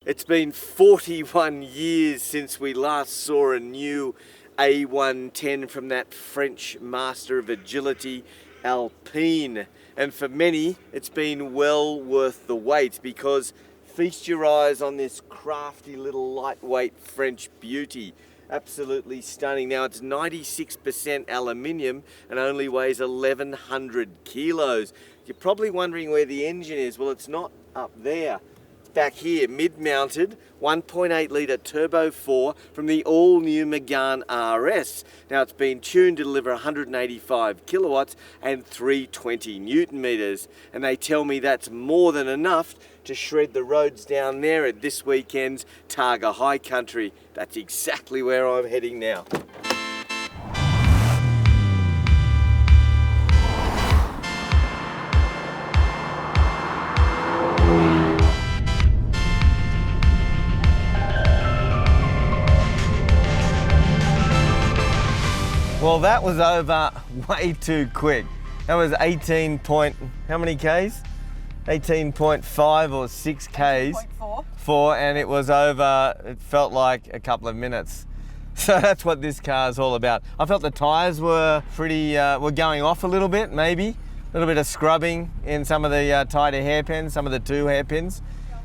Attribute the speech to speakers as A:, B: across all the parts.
A: It's been 41 years since we last saw a new A110 from that French master of agility, Alpine. And for many, it's been well worth the wait, because feast your eyes on this crafty little lightweight French beauty. Absolutely stunning. Now, it's 96% aluminium and only weighs 1,100 kilos. You're probably wondering where the engine is. Well, it's not up there. It's back here, mid-mounted, 1.8 litre turbo 4 from the all-new Megane RS. Now, it's been tuned to deliver 185 kilowatts and 320 newton meters. And they tell me that's more than enough to shred the roads down there at this weekend's Targa High Country. That's exactly where I'm heading now. Well, that was over way too quick. That was 18 point, how many Ks? 18.5 or 6 Ks. 18.4. And it was over, it felt like a couple of minutes. So that's what this car is all about. I felt the tyres were were going off a little bit, maybe. A little bit of scrubbing in some of the tighter hairpins, some of the 2 hairpins.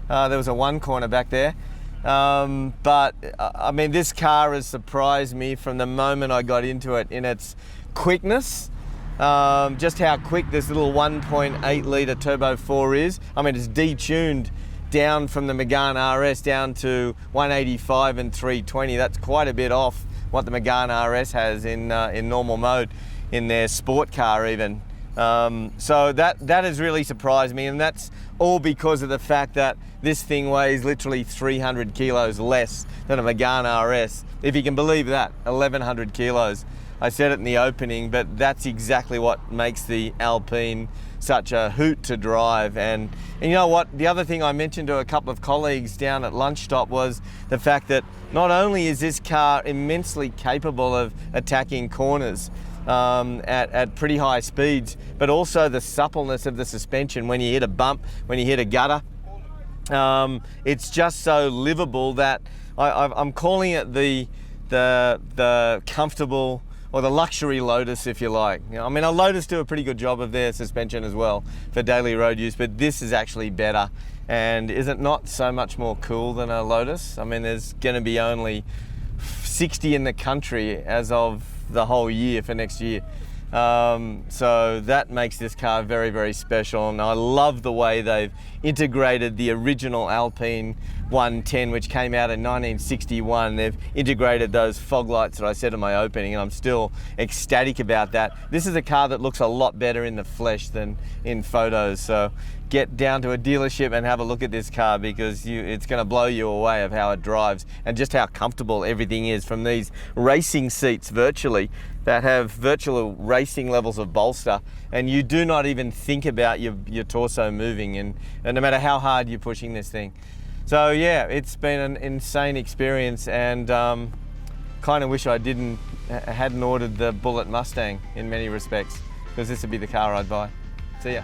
A: There was a 1 corner back there. But I mean, this car has surprised me from the moment I got into it in its quickness. Just how quick this little 1.8 litre turbo 4 is. I mean, it's detuned down from the Megane RS down to 185 and 320. That's quite a bit off what the Megane RS has in normal mode, in their sport car even. So that has really surprised me, and that's all because of the fact that this thing weighs literally 300 kilos less than a Megane RS. If you can believe that, 1,100 kilos. I said it in the opening, but that's exactly what makes the Alpine such a hoot to drive. And you know what? The other thing I mentioned to a couple of colleagues down at lunch stop was the fact that not only is this car immensely capable of attacking corners at pretty high speeds, but also the suppleness of the suspension when you hit a bump, when you hit a gutter. It's just so livable that I'm calling it the comfortable, or the luxury Lotus, if you like. You know, I mean, a Lotus do a pretty good job of their suspension as well for daily road use, but this is actually better. And is it not so much more cool than a Lotus? I mean, there's going to be only 60 in the country as of the whole year for next year. So that makes this car very, very special. And I love the way they've integrated the original Alpine 110, which came out in 1961. They've integrated those fog lights that I said in my opening, and I'm still ecstatic about that. This is a car that looks a lot better in the flesh than in photos. So get down to a dealership and have a look at this car, because it's going to blow you away of how it drives and just how comfortable everything is, from these racing seats virtually that have virtual racing levels of bolster, and you do not even think about your torso moving, and no matter how hard you're pushing this thing. So yeah, it's been an insane experience, and kind of wish I hadn't ordered the Bullet Mustang in many respects, because this would be the car I'd buy. See ya.